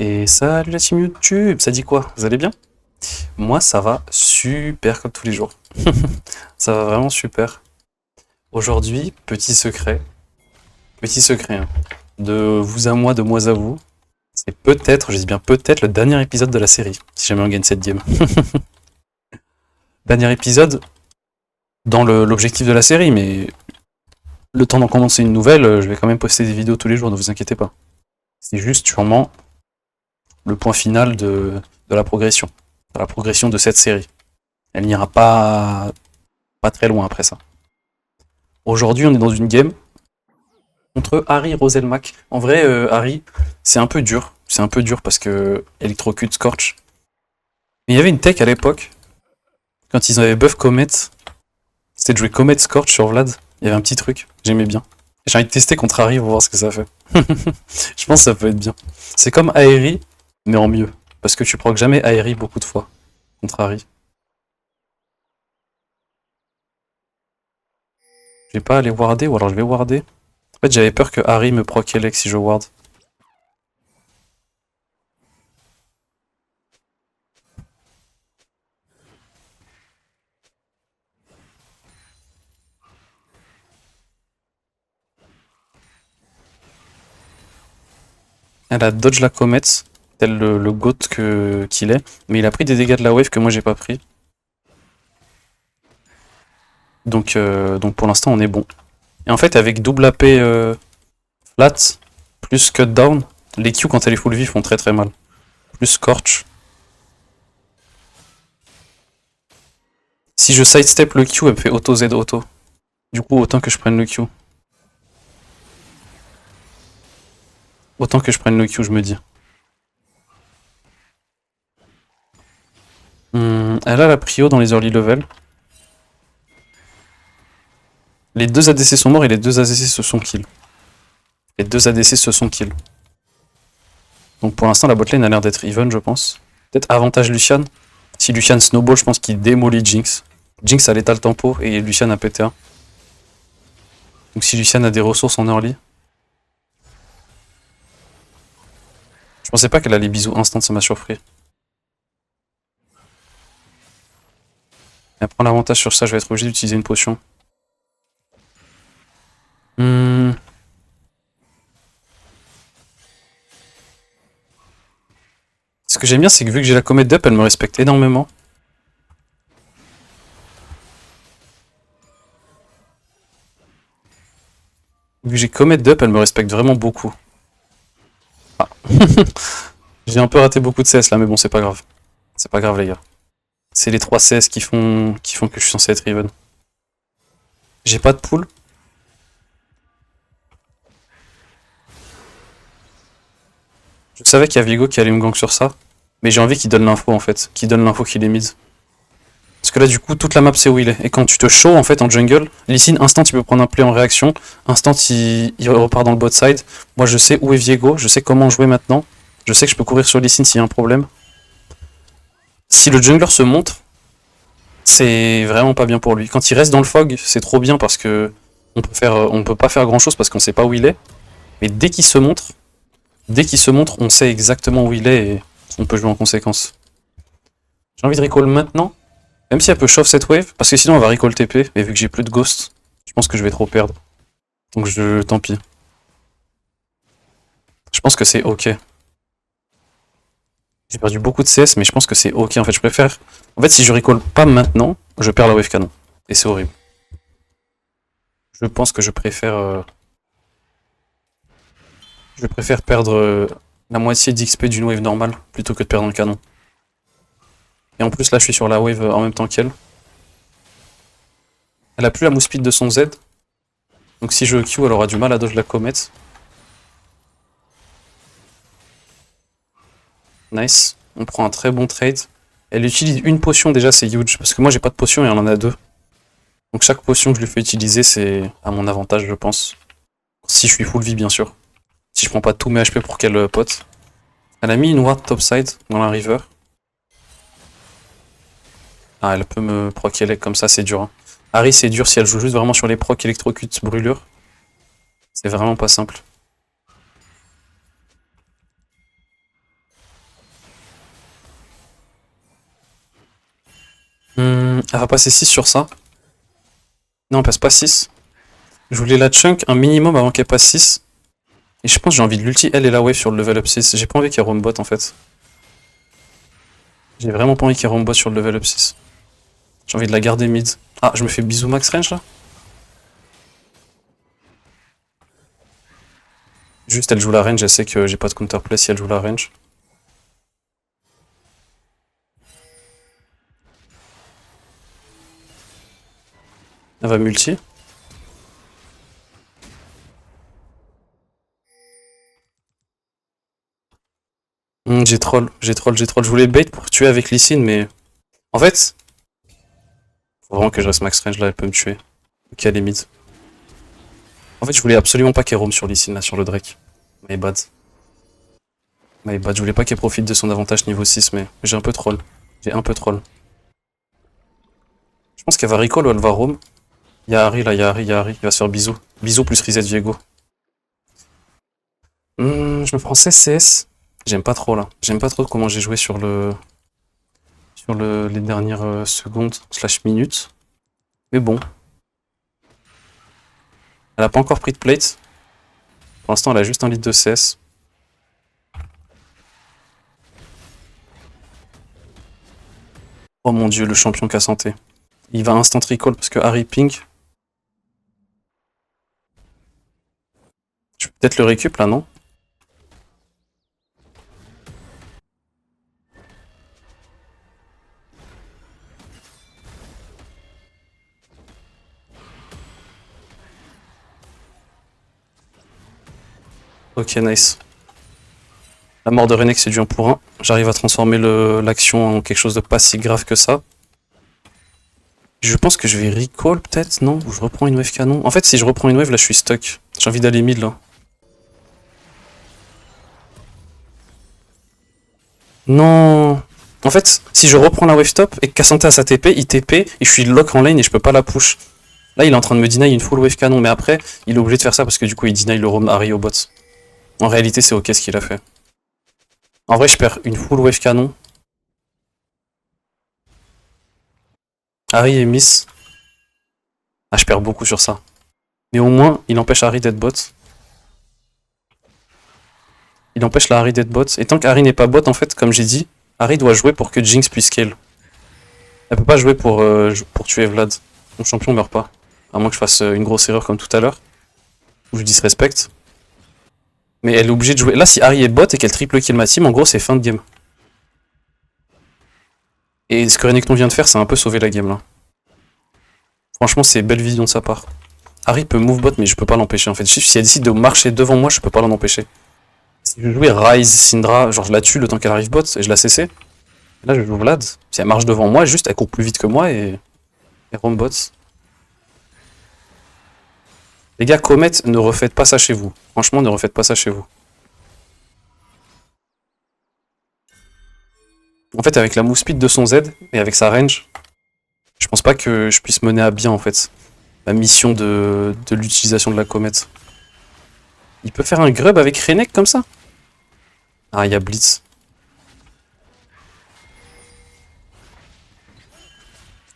Et salut la team YouTube, ça dit quoi? Vous allez bien? Moi ça va super comme tous les jours. Ça va vraiment super. Aujourd'hui, petit secret, hein, de vous à moi, de moi à vous. C'est peut-être, je dis bien peut-être, le dernier épisode de la série, si jamais on gagne cette game. Dernier épisode dans l'objectif de la série, mais le temps d'en commencer une nouvelle, je vais quand même poster des vidéos tous les jours, ne vous inquiétez pas. C'est juste sûrement le point final de la progression de cette série. Elle n'ira pas très loin après ça. Aujourd'hui, on est dans une game contre Harry Roselmack. En vrai, Harry, c'est un peu dur. C'est un peu dur parce que Electrocute Scorch. Mais il y avait une tech à l'époque, quand ils avaient buff Comet, c'était de jouer Comet Scorch sur Vlad. Il y avait un petit truc, j'aimais bien. J'ai envie de tester contre Harry pour voir ce que ça fait. Je pense que ça peut être bien. C'est comme Aeri, mais en mieux. Parce que tu procs jamais Aeri beaucoup de fois contre Harry. Je vais pas aller warder, ou alors je vais warder. En fait, j'avais peur que Harry me proc Elec si je ward. Elle a dodge la comète, tel le goat qu'il est, mais il a pris des dégâts de la wave que moi j'ai pas pris. Donc pour l'instant on est bon. Et en fait avec double AP flat, plus cut down, les Q quand elle est full vie font très très mal. Plus scorch. Si je sidestep le Q, elle me fait auto Z auto. Du coup autant que je prenne le Q. Autant que je prenne le Q, je me dis. Elle a la prio dans les early level. Les deux ADC sont morts et les deux ADC se sont kill. Les deux ADC se sont kill. Donc pour l'instant la botlane a l'air d'être even je pense. Peut-être avantage Lucian. Si Lucian snowball je pense qu'il démolit Jinx. Jinx a l'étal tempo et Lucian a PTA. Donc si Lucian a des ressources en early. Je pensais pas qu'elle allait bisous instant, ça m'a surpris. Elle prend l'avantage sur ça, je vais être obligé d'utiliser une potion. Ce que j'aime bien, c'est que vu que j'ai la comète d'up, elle me respecte énormément. Vu que j'ai comète d'up, elle me respecte vraiment beaucoup. Ah. J'ai un peu raté beaucoup de CS là, mais bon, c'est pas grave. C'est pas grave, les gars. C'est les 3 CS qui font que je suis censé être even. J'ai pas de pool. Je savais qu'il y a Vigo qui allait me gank sur ça. Mais j'ai envie qu'il donne l'info en fait. Qu'il donne l'info qu'il est mid. Parce que là, du coup, toute la map c'est où il est. Et quand tu te show en fait en jungle, Lee Sin, instant il peut prendre un play en réaction. Instant il repart dans le bot side. Moi je sais où est Viego. Je sais comment jouer maintenant. Je sais que je peux courir sur Lee Sin s'il y a un problème. Si le jungler se montre, c'est vraiment pas bien pour lui. Quand il reste dans le fog, c'est trop bien parce que on peut pas faire grand chose parce qu'on sait pas où il est. Mais dès qu'il se montre, on sait exactement où il est et on peut jouer en conséquence. J'ai envie de recall maintenant, même si elle peut chauffe cette wave, parce que sinon on va recall TP, mais vu que j'ai plus de ghost, je pense que je vais trop perdre. Donc tant pis. Je pense que c'est ok. J'ai perdu beaucoup de CS, mais je pense que c'est ok. En fait, je préfère. En fait, si je recall pas maintenant, je perds la wave canon. Et c'est horrible. Je pense que je préfère. Je préfère perdre la moitié d'XP d'une wave normale plutôt que de perdre un canon. Et en plus, là, je suis sur la wave en même temps qu'elle. Elle a plus la move speed de son Z. Donc si je Q, elle aura du mal à dodge la comète. Nice. On prend un très bon trade. Elle utilise une potion déjà, c'est huge. Parce que moi, j'ai pas de potion et elle en a deux. Donc chaque potion que je lui fais utiliser, c'est à mon avantage, je pense. Si je suis full vie, bien sûr. Si je prends pas tous mes HP pour qu'elle pote. Elle a mis une ward topside dans la river. Ah, elle peut me proc elec comme ça, c'est dur. Hein. Harry, c'est dur si elle joue juste vraiment sur les procs électrocutes brûlure. C'est vraiment pas simple. Elle va passer 6 sur ça. Non, elle passe pas 6. Je voulais la chunk un minimum avant qu'elle passe 6. Et je pense que j'ai envie de l'ulti, elle et la wave sur le level up 6. J'ai pas envie qu'elle roam bot en fait. J'ai vraiment pas envie qu'elle roam bot sur le level up 6. J'ai envie de la garder mid. Ah, je me fais bisou max range là. Juste elle joue la range, elle sait que j'ai pas de counterplay si elle joue la range. Elle va multi. J'ai troll. Je voulais bait pour tuer avec Lee Sin, mais... En fait... Faut vraiment que je reste max range là, elle peut me tuer. Ok, elle est mid. En fait, je voulais absolument pas qu'elle roam sur Lee Sin là, sur le Drake. My bad. My bad, je voulais pas qu'elle profite de son avantage niveau 6, mais j'ai un peu troll. J'ai un peu troll. Je pense qu'elle va recall ou elle va roam. Y'a Harry là, y'a Harry. Il va se faire bisous. Bisous plus reset Viego. Je me prends 16 CS. J'aime pas trop là. J'aime pas trop comment j'ai joué sur les dernières secondes slash minutes. Mais bon. Elle a pas encore pris de plate. Pour l'instant, elle a juste un litre de CS. Oh mon dieu, le champion qu'a santé. Il va instant recall parce que Harry ping. Je peux peut-être le récup là, non? Ok, nice. La mort de Renek, c'est du 1 pour 1. J'arrive à transformer l'action en quelque chose de pas si grave que ça. Je pense que je vais recall peut-être, non? Ou je reprends une wave canon. En fait, si je reprends une wave, là, je suis stuck. J'ai envie d'aller mid, là. Non. En fait, si je reprends la wave top et que Cassante a sa TP, il TP et je suis lock en lane et je peux pas la push. Là, il est en train de me deny une full wave canon, mais après, il est obligé de faire ça parce que du coup, il deny le roam Harry au bot. En réalité, c'est ok ce qu'il a fait. En vrai, je perds une full wave canon. Harry est miss. Ah, je perds beaucoup sur ça. Mais au moins, il empêche Harry d'être bot. Il empêche la Harry d'être bot. Et tant qu'Harry n'est pas bot, en fait, comme j'ai dit, Harry doit jouer pour que Jinx puisse kill. Elle peut pas jouer pour tuer Vlad. Mon champion meurt pas. À moins que je fasse une grosse erreur comme tout à l'heure. Ou je disrespecte. Mais elle est obligée de jouer. Là, si Harry est bot et qu'elle triple kill ma team, en gros, c'est fin de game. Et ce que Renekton vient de faire, c'est un peu sauver la game là. Franchement, c'est belle vision de sa part. Harry peut move bot, mais je peux pas l'empêcher en fait. Si elle décide de marcher devant moi, je peux pas l'en empêcher. Si je jouais Ryze, Syndra, genre je la tue le temps qu'elle arrive bot et je la CC. Là, je joue Vlad. Si elle marche devant moi, juste elle court plus vite que moi et roam bot. Les gars, Comet, ne refaites pas ça chez vous. Franchement, ne refaites pas ça chez vous. En fait, avec la move speed de son Z et avec sa range, je pense pas que je puisse mener à bien en fait la mission de l'utilisation de la comète. Il peut faire un grub avec Renek comme ça? Ah, il y a Blitz.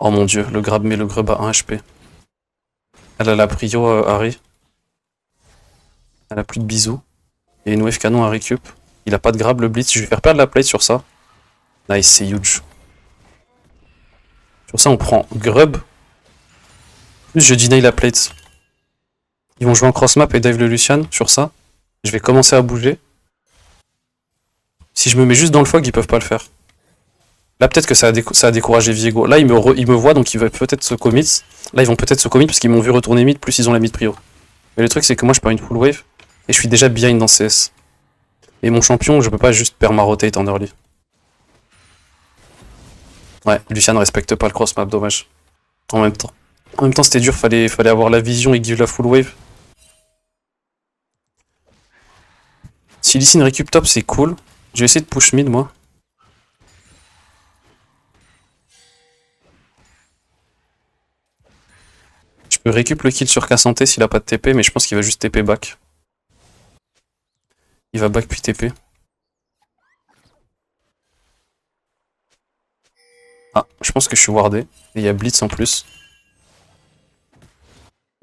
Oh mon dieu, le grab met le grub à 1 HP. Elle a la prio Harry. Elle a plus de bisous. Il y a une wave canon à récup. Il a pas de grab le Blitz, je vais faire perdre la plate sur ça. Nice, c'est huge. Sur ça, on prend grub. Plus je deny la plate. Ils vont jouer en cross map et dive le Lucian sur ça. Je vais commencer à bouger. Si je me mets juste dans le fog, ils peuvent pas le faire. Là, peut-être que ça a découragé Viego. Là, ils me voient, donc ils vont peut-être se commit. Là, ils vont peut-être se commit parce qu'ils m'ont vu retourner mid, plus ils ont la mid prio. Mais le truc, c'est que moi, je perds une full wave. Et je suis déjà behind dans CS. Et mon champion, je peux pas juste perma rotate en early. Ouais, Lucian ne respecte pas le cross map, dommage. En même temps. En même temps, c'était dur, fallait avoir la vision et give la full wave. Si Lee Sin récup top, c'est cool. Je vais essayer de push mid, moi. Je peux récup le kill sur Cassante s'il a pas de TP, mais je pense qu'il va juste TP back. Il va back puis TP. Ah, Je pense que je suis wardé. Et il y a Blitz en plus.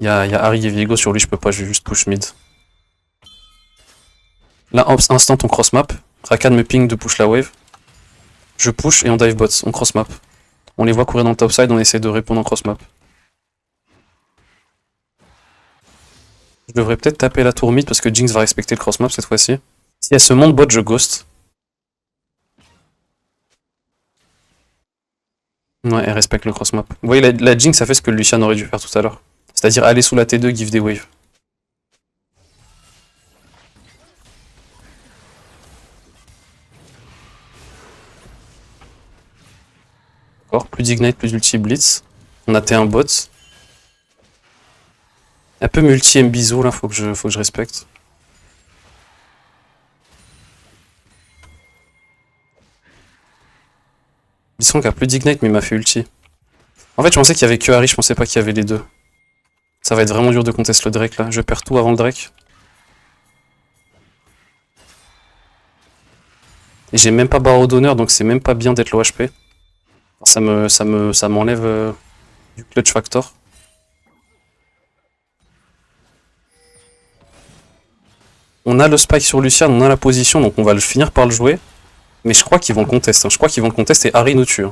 Il y a Harry et Viego sur lui, je peux pas, je vais juste push mid. Là, instant, on cross map. Rakan me ping de push la wave. Je push et on dive bot, on cross map. On les voit courir dans le topside, on essaie de répondre en cross map. Je devrais peut-être taper la tour mid parce que Jinx va respecter le cross map cette fois-ci. Si elle se monte bot, je ghost. Ouais, elle respecte le cross map. Vous voyez, la Jinx a fait ce que Lucian aurait dû faire tout à l'heure. C'est-à-dire aller sous la T2, give des waves. D'accord, plus d'ignite, plus ulti blitz. On a T1 bot. Un peu multi Mbizo là, faut que je respecte. Blitzcrank a plus d'ignite mais il m'a fait ulti. En fait je pensais qu'il y avait que Harry, je pensais pas qu'il y avait les deux. Ça va être vraiment dur de contester le Drake là, je perds tout avant le Drake. Et j'ai même pas barreau d'honneur donc c'est même pas bien d'être low HP. Ça m'enlève du clutch factor. On a le spike sur Lucian, on a la position donc on va le finir par le jouer. Mais je crois qu'ils vont le contester, je crois qu'ils vont le contester et Harry nous tue.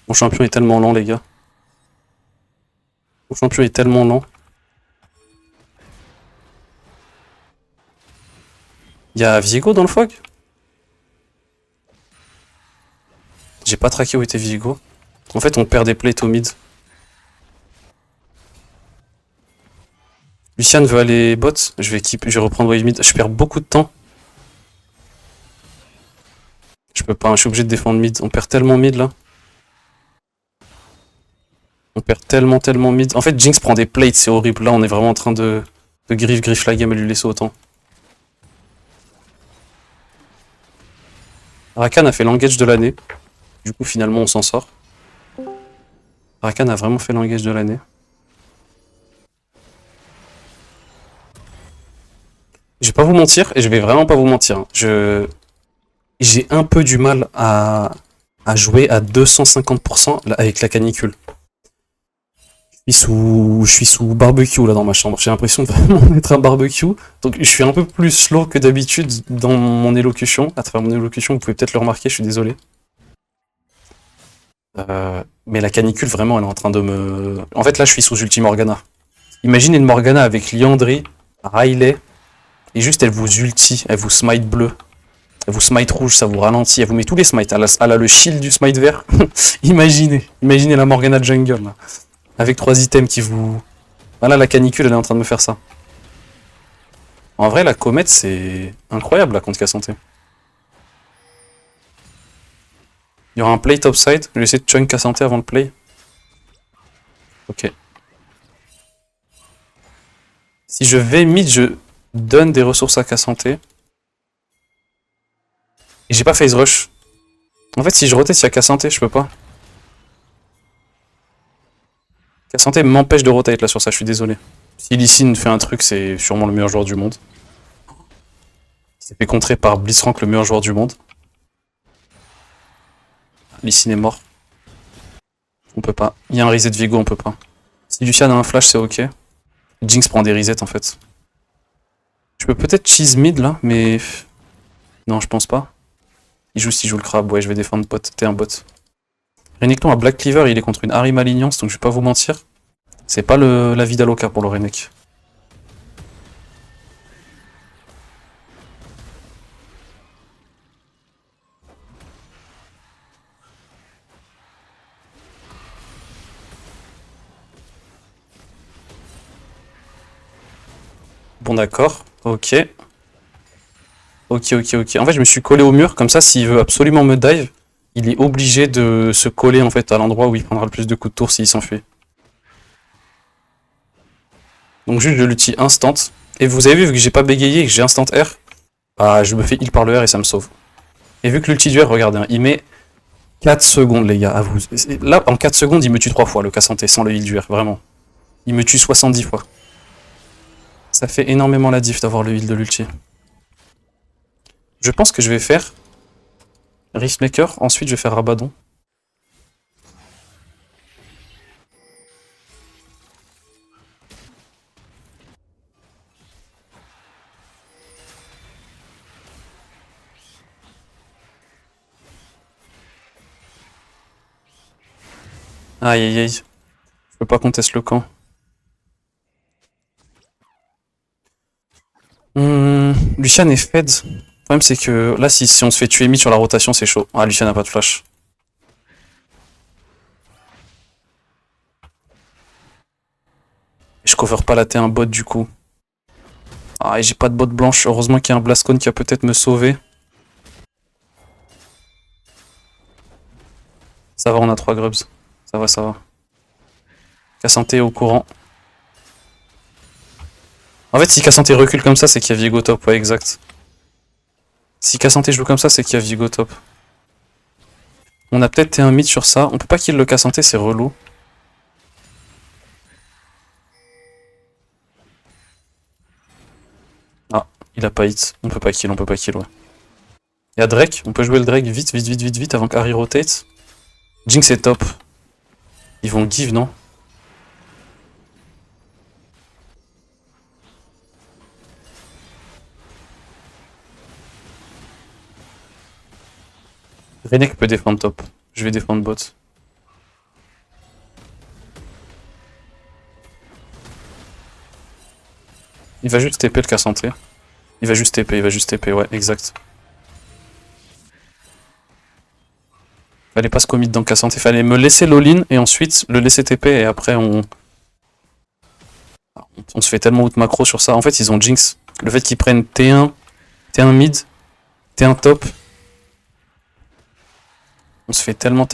Mon champion est tellement lent les gars. Mon champion est tellement lent. Y'a Viego dans le fog? J'ai pas traqué où était Viego. En fait on perd des plates au mid. Lucian veut aller bot, je vais reprendre wave mid. Je perds beaucoup de temps. Je peux pas, je suis obligé de défendre mid. On perd tellement mid là. On perd tellement mid. En fait Jinx prend des plates, c'est horrible. Là on est vraiment en train de griff la game et lui laisser autant. Rakan a fait l'engage de l'année. Du coup finalement on s'en sort. Rakan a vraiment fait l'engage de l'année. Je vais pas vous mentir, et je vais vraiment pas vous mentir. J'ai un peu du mal à jouer à 250% avec la canicule. Je suis sous barbecue là dans ma chambre. J'ai l'impression de vraiment être un barbecue. Donc je suis un peu plus slow que d'habitude dans mon élocution. À travers mon élocution, vous pouvez peut-être le remarquer, je suis désolé. Mais la canicule, vraiment, elle est en train de me... En fait, là, je suis sous ulti Morgana. Imaginez une Morgana avec Liandry, Riley, et juste elle vous ulti, elle vous smite bleu. Elle vous smite rouge, ça vous ralentit, elle vous met tous les smites. Elle a le shield du smite vert. Imaginez la Morgana jungle, là. Avec 3 items qui vous... Voilà, la canicule, elle est en train de me faire ça. En vrai, la comète, c'est incroyable, là, contre Cassandre. Il y aura un play topside. Je vais essayer de chunk Cassandre avant le play. Ok. Si je vais mid, je donne des ressources à Cassandre. Et j'ai pas phase rush. En fait, si je rotate, il y a Cassandre, je peux pas. Cassandre m'empêche de rotate là sur ça, je suis désolé. Si Lee Sin fait un truc, c'est sûrement le meilleur joueur du monde. Il s'est fait contrer par Blitzcrank, le meilleur joueur du monde. Lee Sin est mort. On peut pas. Il y a un reset Viego, on peut pas. Si Lucian a un flash, c'est ok. Jinx prend des resets en fait. Je peux peut-être cheese mid là, mais... Non, je pense pas. S'il joue le crabe, ouais, je vais défendre bot. T'es un bot. Renekton a Black Cleaver, il est contre une Harry Malignance, donc je vais pas vous mentir. C'est pas la vie d'Aloka pour le Renek. Bon d'accord, ok. Ok. En fait je me suis collé au mur, comme ça s'il veut absolument me dive, il est obligé de se coller en fait à l'endroit où il prendra le plus de coups de tour s'il s'enfuit. Donc juste je l'utilise instant. Et vous avez vu que j'ai pas bégayé et que j'ai instant R, bah je me fais heal par le R et ça me sauve. Et vu que l'ulti du R, regardez, hein, 4 secondes, les gars, à vous. Là, en 4 secondes, il me tue 3 fois, le Cassante, sans le heal du R, vraiment. Il me tue 70 fois. Ça fait énormément la diff d'avoir le heal de l'ulti. Je pense que je vais faire Riftmaker, ensuite je vais faire Rabadon. Aïe aïe aïe. Je peux pas contester le camp. Lucian est fed. Le problème c'est que là si on se fait tuer mid sur la rotation c'est chaud. Ah Lucian n'a pas de flash. Et je cover pas la T1 bot du coup. Ah et j'ai pas de bot blanche. Heureusement qu'il y a un Blastcone qui va peut-être me sauver. Ça va, on a 3 grubs. Ça va, ça va. Cassante est au courant. En fait, si Cassante recule comme ça, c'est qu'il y a Viego top. Ouais, exact. Si Cassante joue comme ça, c'est qu'il y a Viego top. On a peut-être T1 mid sur ça. On peut pas kill le Cassante, c'est relou. Ah, il a pas hit. On peut pas kill, ouais. Il y a Drake. On peut jouer le Drake vite, vite, vite, vite, vite avant qu'Harry rotate. Jinx est top. Ils vont give, non? Renek peut défendre top. Je vais défendre bot. Il va juste TP le Cassante. Il va juste TP, ouais, exact. Fallait pas se commit dans Cassante, fallait me laisser l'all-in et ensuite le laisser TP et après on se fait tellement out macro sur ça. En fait, ils ont Jinx. Le fait qu'ils prennent T1, T1 mid, T1 top. On se fait tellement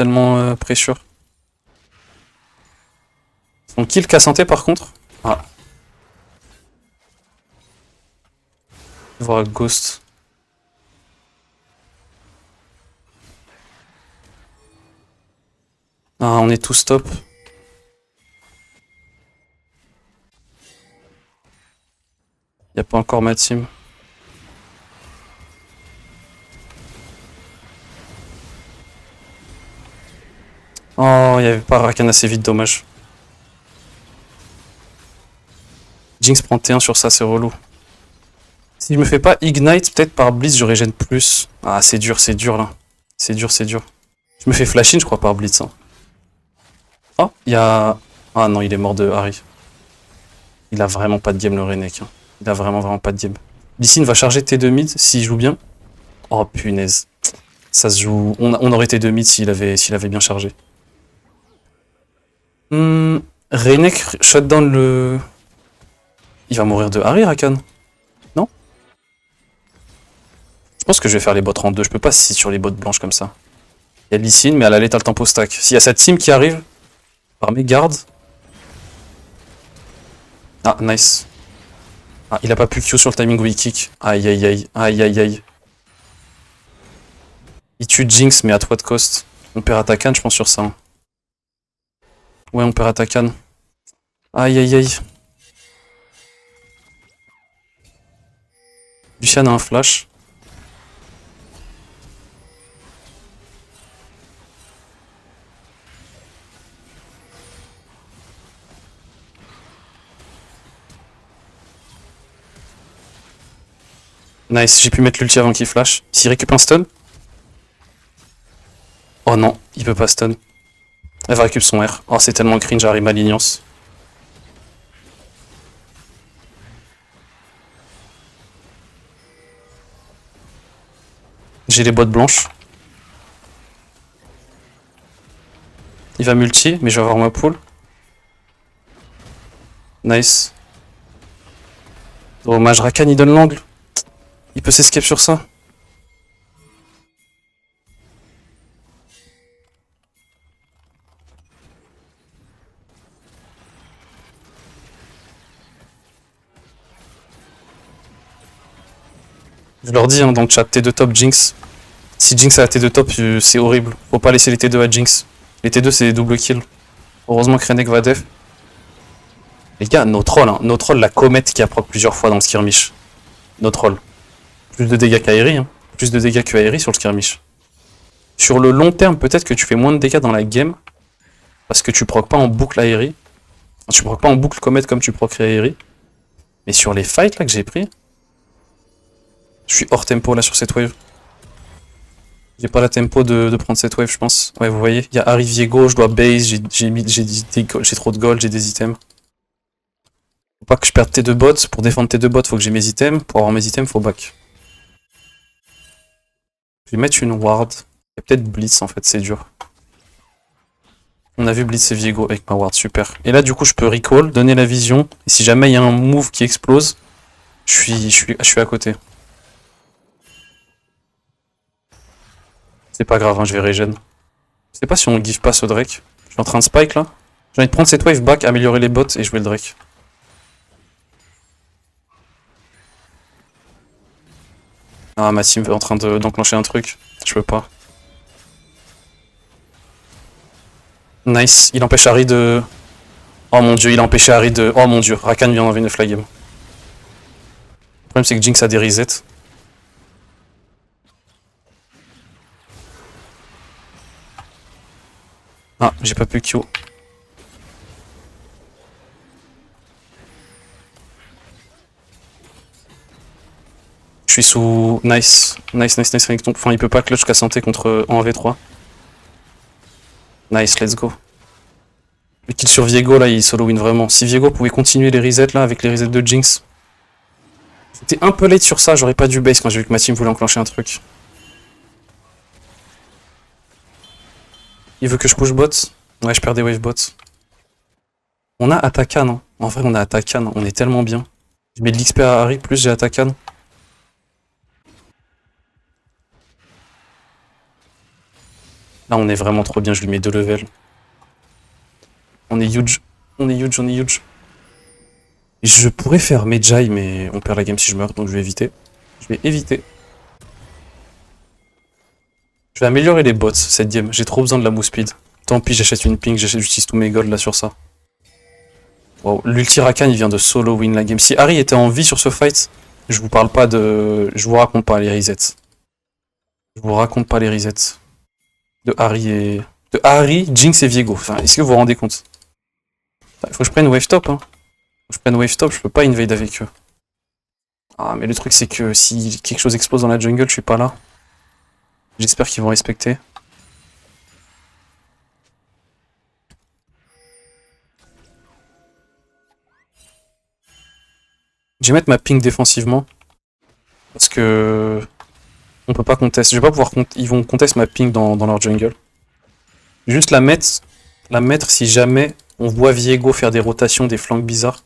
pressure. On kill Cassante par contre. Ah. Voir Ghost. Ah, on est tous top. Y'a pas encore ma team. Oh, il y avait pas Rakan assez vite, dommage. Jinx prend T1 sur ça, c'est relou. Si je me fais pas Ignite, peut-être par Blitz, je régène plus. Ah, c'est dur là. C'est dur. Je me fais flash in, je crois, par Blitz. Hein. Oh, il y a... Ah non, il est mort de Harry. Il a vraiment pas de game, le Renek. Hein. Il a vraiment pas de game. Lee va charger T2 mid s'il joue bien. Oh punaise. Ça se joue... On aurait T2 mid s'il avait bien chargé. Renek shutdown le... Il va mourir de Harry, Rakan. Non? Je pense que je vais faire les bots en 2. Je peux pas sit sur les bots blanches comme ça. Il y a Lee Sin, mais à la lethal tempo stack. S'il y a cette team qui arrive, par mes gardes. Ah, nice. Ah, il a pas pu Q sur le timing où il kick. Aïe aïe aïe, aïe aïe aïe. Il tue Jinx, mais à what cost? On perd Atakan, je pense, sur ça. Hein. Ouais, on perd Atakan. Aïe aïe aïe. Lucian a un flash. Nice, j'ai pu mettre l'ulti avant qu'il flash. S'il récupère un stun. Oh non, il peut pas stun. Elle va récupérer son R. Oh, c'est tellement cringe, j'arrive à l'ignorance. J'ai les bottes blanches. Il va multi, mais je vais avoir ma pool. Nice. Dommage, Rakan il donne l'angle. Il peut s'escape sur ça. Je leur dis hein, dans le chat, T2 top Jinx. Si Jinx a la T2 top, c'est horrible. Faut pas laisser les T2 à Jinx. Les T2 c'est des double kills. Heureusement que Renek va def. Les gars, no troll, hein. No troll, la comète qui a proc plusieurs fois dans le skirmish. No troll. Plus de dégâts qu'Aeri, hein. Plus de dégâts que Aeri sur le skirmish. Sur le long terme, peut-être que tu fais moins de dégâts dans la game. Parce que tu proc pas en boucle Aeri. Enfin, tu proc pas en boucle comète comme tu proc Aeri. Mais sur les fights là que j'ai pris, je suis hors tempo là sur cette wave. J'ai pas la tempo de prendre cette wave, je pense. Ouais, vous voyez, il y a Harry Viego, je dois base, j'ai trop de gold, j'ai des items. Faut pas que je perde T2 bots. Pour défendre T2 bots, faut que j'ai mes items. Pour avoir mes items, faut back. Je vais mettre une ward. Il y a peut-être Blitz en fait, c'est dur. On a vu Blitz et Viego avec ma ward, super. Et là, du coup, je peux recall, donner la vision. Et si jamais il y a un move qui explose, je suis à côté. C'est pas grave, hein, je vais regen. Je sais pas si on give pas ce Drake. Je suis en train de spike là. J'ai envie de prendre cette wave back, améliorer les bots et jouer le Drake. Ah, ma team est en train d'enclencher un truc. Je peux pas. Nice, il empêche Harry de... Oh mon dieu, il a empêché Harry de... Oh mon dieu, Rakan vient d'enlever une flag game. Le problème c'est que Jinx a des resets. Ah, j'ai pas pu Q. Je suis sous... Nice. Nice Renekton. Enfin, il peut pas clutch qu'à santé contre en V3. Nice, let's go. Le kill sur Viego, là, il solo win vraiment. Si Viego pouvait continuer les resets, là, avec les resets de Jinx. J'étais un peu late sur ça, j'aurais pas dû base quand j'ai vu que ma team voulait enclencher un truc. Il veut que je push bot. Ouais, je perds des wave bots. On a Atakan, non? En vrai, on a Atakan, on est tellement bien. Je mets de l'XP à Harry, plus j'ai Atakan. Là, on est vraiment trop bien, je lui mets 2 levels. On est huge, on est huge. Je pourrais faire Medjay, mais on perd la game si je meurs, donc je vais éviter. Je vais améliorer les bots cette game, j'ai trop besoin de la move speed. Tant pis, j'achète une ping, j'utilise tous mes golds là sur ça. Wow, l'ulti Rakan il vient de solo win la game. Si Harry était en vie sur ce fight, je vous parle pas de... Je vous raconte pas les resets. Je vous raconte pas les resets. De Harry, Jinx et Viego. Enfin, est-ce que vous vous rendez compte? Il faut que je prenne wave top, hein. Faut que je prenne wave top, je peux pas invade avec eux. Ah, mais le truc c'est que si quelque chose explose dans la jungle, je suis pas là. J'espère qu'ils vont respecter. Je vais mettre ma ping défensivement. Parce que... On peut pas contest. Je vais pas pouvoir ils vont contest ma ping dans leur jungle. Juste la mettre si jamais on voit Viego faire des rotations, des flanks bizarres.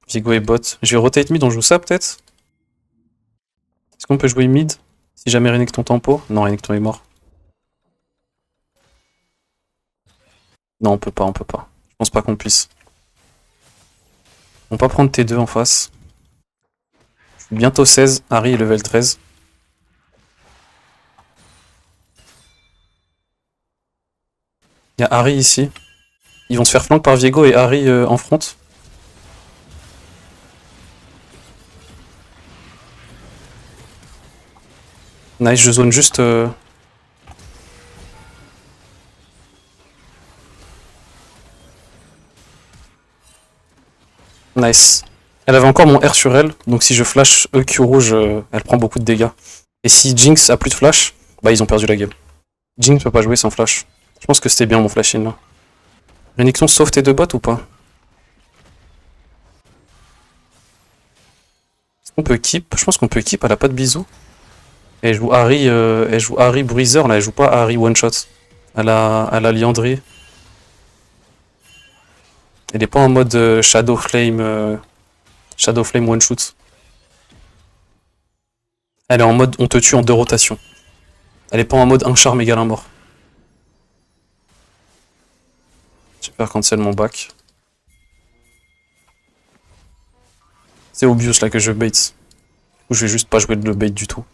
Viego et bot. Je vais rotate mid, on joue ça peut-être? Est-ce qu'on peut jouer mid? Si jamais Renekton tempo? Non, Renekton est mort. Non, on peut pas. Je pense pas qu'on puisse. On va pas prendre T2 en face. Je suis bientôt 16, Harry est level 13. Il y a Harry ici. Ils vont se faire flank par Viego et Harry en front. Nice, je zone juste... Nice. Elle avait encore mon R sur elle, donc si je flash EQ rouge, elle prend beaucoup de dégâts. Et si Jinx a plus de flash, bah ils ont perdu la game. Jinx peut pas jouer sans flash. Je pense que c'était bien mon flash in là. Renekton sauve tes 2 bots ou pas? Est-ce qu'on peut keep? Je pense qu'on peut keep, elle a pas de bisous. Et elle joue Harry Breezer, là elle joue pas Harry one shot. Elle a Liandry. Elle est pas en mode Shadow Flame one shoot. Elle est en mode on te tue en 2 rotations. Elle est pas en mode un charme égale un mort. J'ai peur cancel mon back. C'est obvious là que je bait. Du coup je vais juste pas jouer le bait du tout.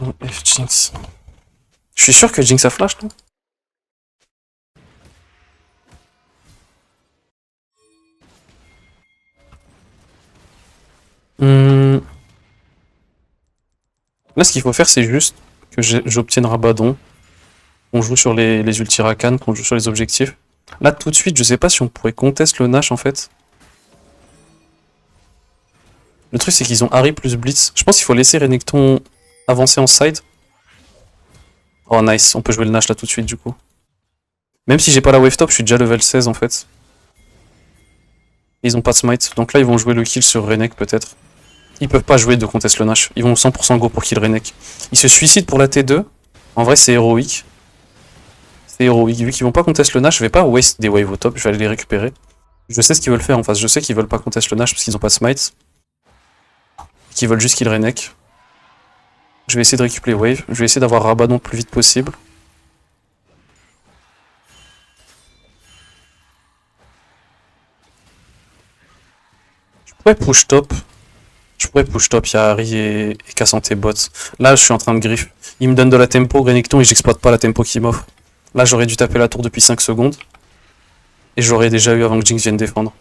F Jinx. Je suis sûr que Jinx a flash, non? Là, ce qu'il faut faire, c'est juste que j'obtienne Rabadon, qu'on joue sur les ulti Rakan, qu'on joue sur les objectifs. Là, tout de suite, je sais pas si on pourrait contest le Nash, en fait. Le truc, c'est qu'ils ont Harry plus Blitz. Je pense qu'il faut laisser Renekton avancer en side. Oh, nice. On peut jouer le Nash, là, tout de suite, du coup. Même si j'ai pas la wave top, je suis déjà level 16, en fait. Et ils ont pas de smite. Donc là, ils vont jouer le kill sur Renek, peut-être. Ils peuvent pas jouer de contest le Nash. Ils vont 100% go pour kill Renek. Ils se suicident pour la T2. En vrai, c'est héroïque. C'est héroïque. Vu qu'ils vont pas contest le Nash, je vais pas waste des waves au top. Je vais aller les récupérer. Je sais ce qu'ils veulent faire en face. Je sais qu'ils veulent pas contest le Nash parce qu'ils ont pas de smite. Qu'ils veulent juste kill Renek. Je vais essayer de récupérer wave. Je vais essayer d'avoir Rabadon le plus vite possible. Je pourrais push top. Il y a Harry et Cassante bot. Là, je suis en train de griffe. Il me donne de la tempo, Renekton, et j'exploite pas la tempo qu'il m'offre. Là, j'aurais dû taper la tour depuis 5 secondes. Et j'aurais déjà eu avant que Jinx vienne défendre.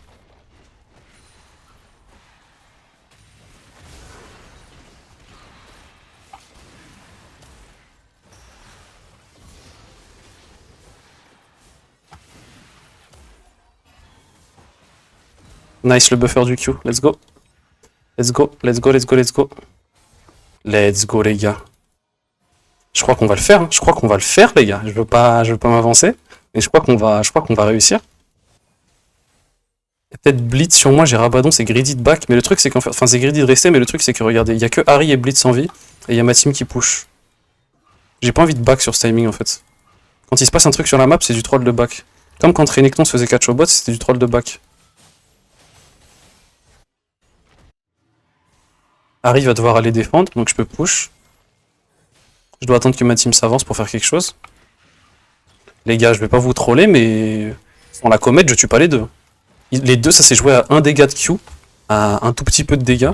Nice le buffer du Q, let's go. Let's go, let's go, let's go, let's go. Let's go les gars. Je crois qu'on va le faire, hein. Je crois qu'on va le faire les gars. Je veux pas m'avancer, mais je crois qu'on va réussir. Il y a peut-être Blitz sur moi, j'ai Rabadon, c'est greedy de back, mais le truc c'est qu'en fait, enfin c'est greedy de rester, mais le truc c'est que regardez, il y a que Harry et Blitz en vie, et il y a ma team qui push. J'ai pas envie de back sur ce timing en fait. Quand il se passe un truc sur la map, c'est du troll de back. Comme quand Renekton se faisait catch au bot, c'était du troll de back. Harry va devoir aller défendre, donc je peux push. Je dois attendre que ma team s'avance pour faire quelque chose. Les gars, je vais pas vous troller, mais sans la comète, je tue pas les deux. Les deux, ça s'est joué à 1 dégât de Q, à un tout petit peu de dégâts.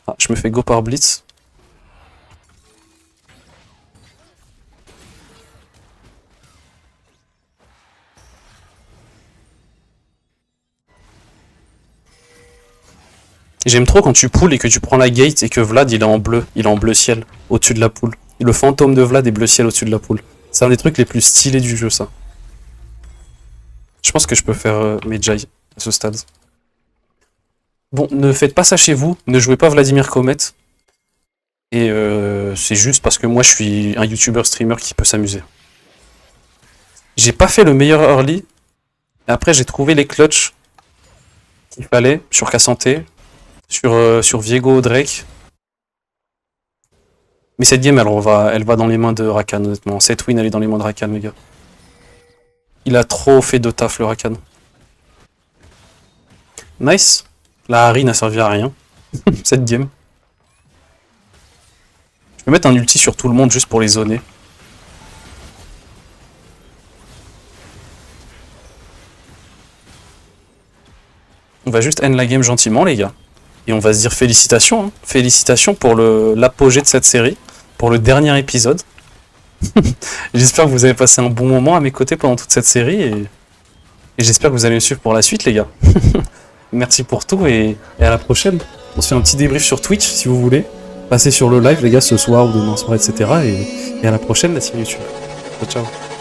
Ah, je me fais go par Blitz. J'aime trop quand tu pulls et que tu prends la gate et que Vlad il est en bleu ciel, au-dessus de la poule. Le fantôme de Vlad est bleu ciel au-dessus de la poule. C'est un des trucs les plus stylés du jeu ça. Je pense que je peux faire Medjay à ce stade. Bon, ne faites pas ça chez vous, ne jouez pas Vladimir Comet. Et c'est juste parce que moi je suis un YouTuber streamer qui peut s'amuser. J'ai pas fait le meilleur early, et après j'ai trouvé les clutches qu'il fallait sur Cassante, sur Viego Drake. Mais cette game, elle va dans les mains de Rakan, honnêtement. Cette win, elle est dans les mains de Rakan, les gars. Il a trop fait de taf, le Rakan. Nice. La Harry n'a servi à rien, cette game. Je peux mettre un ulti sur tout le monde juste pour les zoner. On va juste end la game gentiment, les gars. Et on va se dire félicitations. Hein. Félicitations pour l'apogée de cette série. Pour le dernier épisode. J'espère que vous avez passé un bon moment à mes côtés pendant toute cette série. Et j'espère que vous allez me suivre pour la suite, les gars. Merci pour tout et à la prochaine. On se fait un petit débrief sur Twitch, si vous voulez. Passez sur le live, les gars, ce soir ou demain soir, etc. Et à la prochaine, la team YouTube. Ciao, ciao.